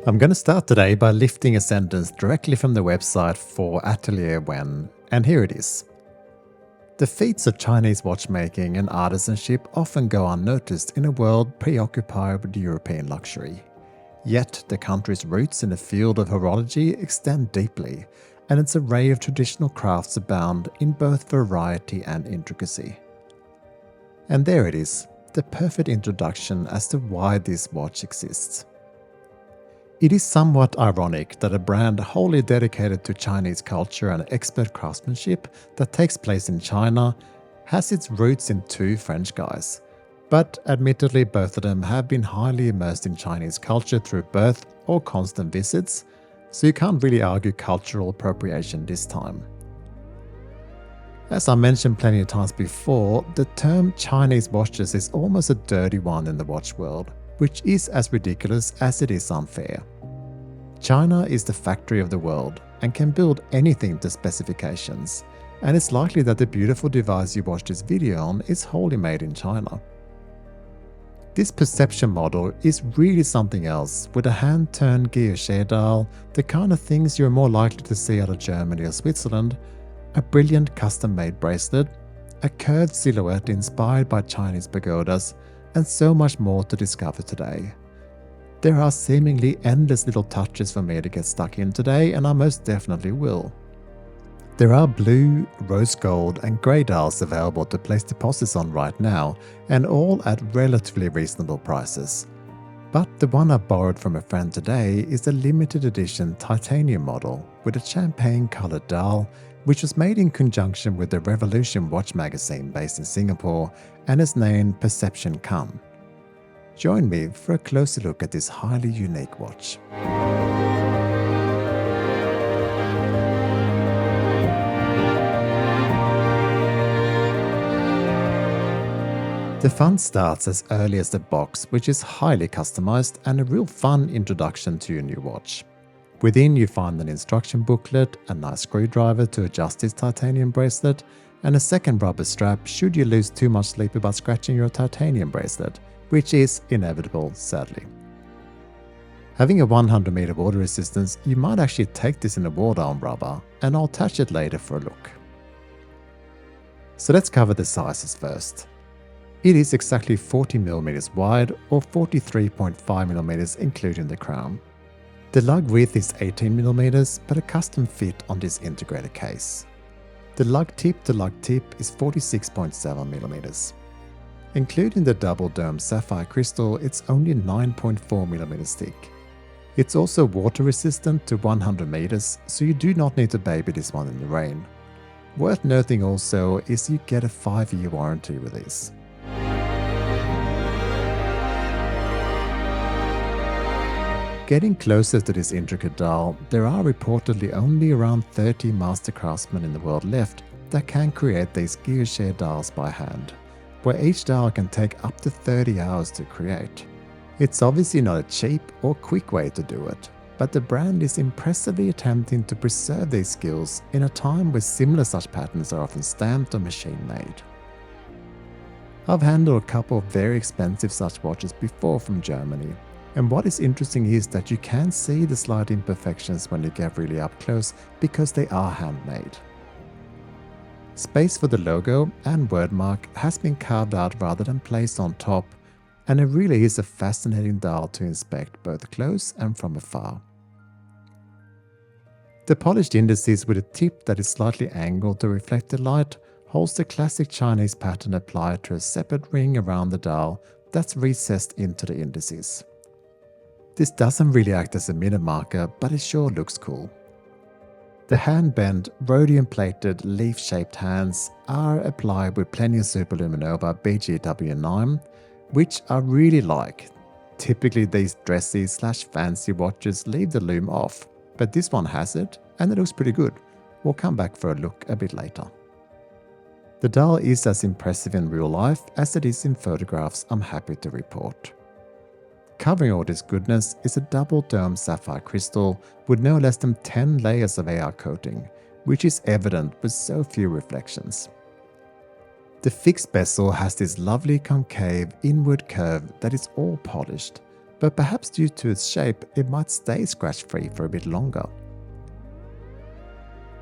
I'm going to start today by lifting a sentence directly from the website for Atelier and here it is. The feats of Chinese watchmaking and artisanship often go unnoticed in a world preoccupied with European luxury. Yet the country's roots in the field of horology extend deeply, and its array of traditional crafts abound in both variety and intricacy. And there it is, the perfect introduction as to why this watch exists. It is somewhat ironic that a brand wholly dedicated to Chinese culture and expert craftsmanship that takes place in China has its roots in two French guys. But admittedly, both of them have been highly immersed in Chinese culture through birth or constant visits, so you can't really argue cultural appropriation this time. As I mentioned plenty of times before, the term Chinese watches is almost a dirty one in the watch world, which is as ridiculous as it is unfair. China is the factory of the world and can build anything to specifications, and it's likely that the beautiful device you watch this video on is wholly made in China. This perception model is really something else, with a hand-turned guilloche dial, the kind of things you're more likely to see out of Germany or Switzerland, a brilliant custom-made bracelet, a curved silhouette inspired by Chinese pagodas, and so much more to discover today. There are seemingly endless little touches for me to get stuck in today, and I most definitely will. There are blue, rose gold and grey dials available to place deposits on right now, and all at relatively reasonable prices. But the one I borrowed from a friend today is a limited edition titanium model with a champagne coloured dial, which was made in conjunction with the Revolution watch magazine based in Singapore and is named Perception Come. Join me for a closer look at this highly unique watch. The fun starts as early as the box, which is highly customized and a real fun introduction to your new watch. Within you find an instruction booklet, a nice screwdriver to adjust this titanium bracelet, and a second rubber strap should you lose too much sleep about scratching your titanium bracelet, which is inevitable, sadly. Having a 100 meter water resistance, you might actually take this in a water on rubber, and I'll touch it later for a look. So let's cover the sizes first. It is exactly 40mm wide or 43.5mm including the crown. The lug width is 18mm, but a custom fit on this integrated case. The lug tip to lug tip is 46.7mm. Including the double dome sapphire crystal, it's only 9.4mm thick. It's also water resistant to 100 meters, so you do not need to baby this one in the rain. Worth noting also is you get a 5-year warranty with this. Getting closer to this intricate dial, there are reportedly only around 30 master craftsmen in the world left that can create these guilloche dials by hand, where each dial can take up to 30 hours to create. It's obviously not a cheap or quick way to do it, but the brand is impressively attempting to preserve these skills in a time where similar such patterns are often stamped or machine-made. I've handled a couple of very expensive such watches before from Germany, and what is interesting is that you can see the slight imperfections when you get really up close because they are handmade. Space for the logo and wordmark has been carved out rather than placed on top, and it really is a fascinating dial to inspect both close and from afar. The polished indices with a tip that is slightly angled to reflect the light holds the classic Chinese pattern applied to a separate ring around the dial that's recessed into the indices. This doesn't really act as a minute marker, but it sure looks cool. The hand-bent, rhodium-plated, leaf-shaped hands are applied with plenty of Superluminova BGW9, which I really like. Typically these dressy/fancy watches leave the lume off, but this one has it, and it looks pretty good. We'll come back for a look a bit later. The dial is as impressive in real life as it is in photographs, I'm happy to report. Covering all this goodness is a double dome sapphire crystal with no less than 10 layers of AR coating, which is evident with so few reflections. The fixed bezel has this lovely concave inward curve that is all polished, but perhaps due to its shape, it might stay scratch-free for a bit longer.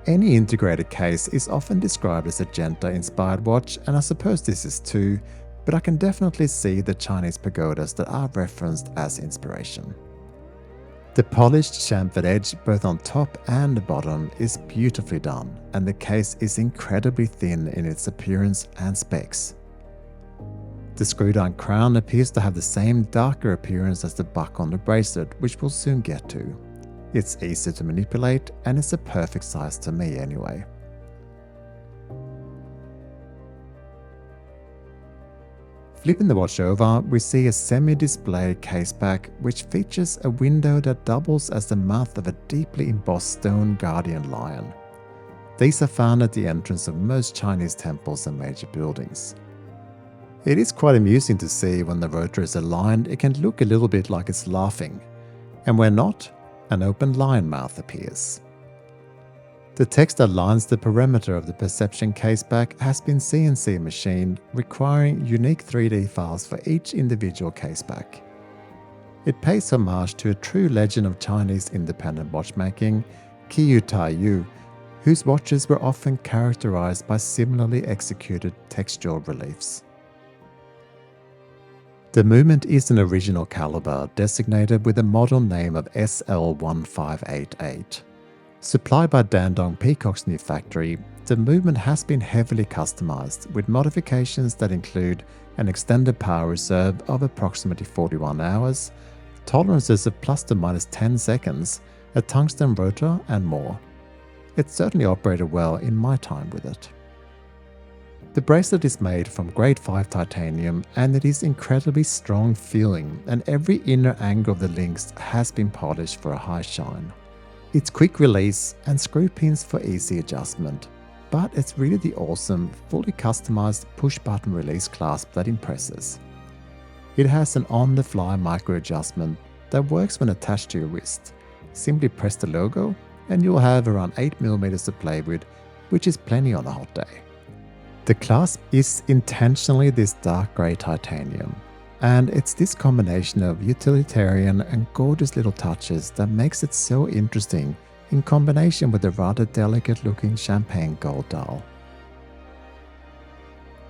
Any integrated case is often described as a Genta-inspired watch, and I suppose this is too, but I can definitely see the Chinese pagodas that are referenced as inspiration. The polished chamfered edge both on top and the bottom is beautifully done, and the case is incredibly thin in its appearance and specs. The screw-down crown appears to have the same darker appearance as the buck on the bracelet, which we'll soon get to. It's easy to manipulate, and it's a perfect size to me anyway. Flipping the watch over, we see a semi-display caseback which features a window that doubles as the mouth of a deeply embossed stone guardian lion. These are found at the entrance of most Chinese temples and major buildings. It is quite amusing to see when the rotor is aligned, it can look a little bit like it's laughing, and when not, an open lion mouth appears. The text that lines the perimeter of the perception caseback has been CNC machined, requiring unique 3D files for each individual caseback. It pays homage to a true legend of Chinese independent watchmaking, Qiyu Taiyu, whose watches were often characterized by similarly executed textual reliefs. The movement is an original caliber designated with a model name of SL1588. Supplied by Dandong Peacock's new factory, the movement has been heavily customized with modifications that include an extended power reserve of approximately 41 hours, tolerances of plus to minus 10 seconds, a tungsten rotor, and more. It certainly operated well in my time with it. The bracelet is made from grade 5 titanium, and it is incredibly strong feeling, and every inner angle of the links has been polished for a high shine. It's quick release and screw pins for easy adjustment, but it's really the awesome, fully customized push button release clasp that impresses. It has an on-the-fly micro adjustment that works when attached to your wrist. Simply press the logo and you'll have around 8mm to play with, which is plenty on a hot day. The clasp is intentionally this dark grey titanium, and it's this combination of utilitarian and gorgeous little touches that makes it so interesting in combination with the rather delicate looking champagne gold dial.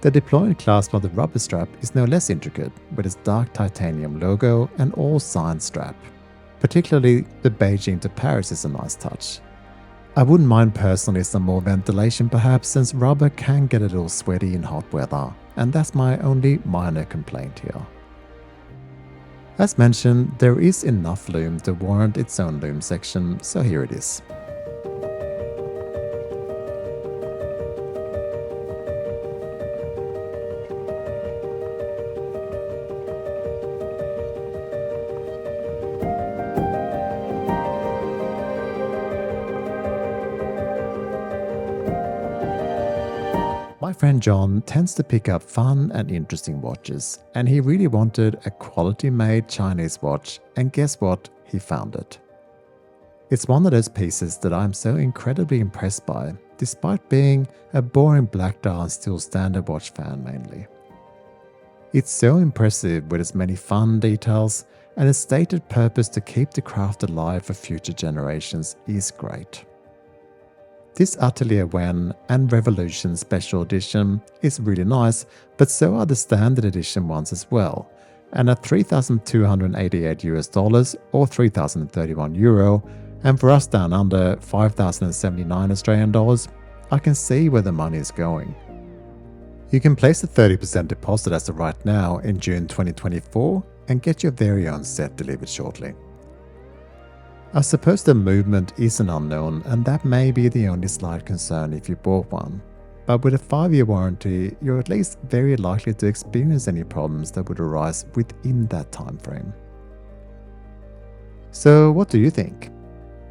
The deployment clasp of the rubber strap is no less intricate, with its dark titanium logo and all signed strap. Particularly the Beijing to Paris is a nice touch. I wouldn't mind personally some more ventilation perhaps, since rubber can get a little sweaty in hot weather, and that's my only minor complaint here. As mentioned, there is enough lume to warrant its own lume section, so here it is. My friend John tends to pick up fun and interesting watches, and he really wanted a quality-made Chinese watch, and guess what? He found it. It's one of those pieces that I'm so incredibly impressed by, despite being a boring black dial and steel standard watch fan mainly. It's so impressive with its many fun details, and its stated purpose to keep the craft alive for future generations is great. This Atelier Wen and Revolution Special Edition is really nice, but so are the standard edition ones as well. And at $3,288 or 3,031 euro, and for us down under 5,079 Australian dollars, I can see where the money is going. You can place a 30% deposit as of right now in June 2024 and get your very own set delivered shortly. I suppose the movement is an unknown, and that may be the only slight concern if you bought one. But with a 5-year warranty, you're at least very likely to experience any problems that would arise within that time frame. So what do you think?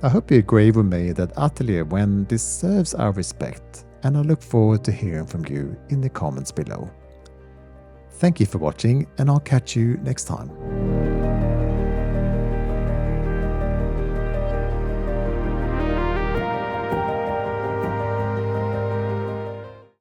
I hope you agree with me that Atelier Wen deserves our respect, and I look forward to hearing from you in the comments below. Thank you for watching, and I'll catch you next time.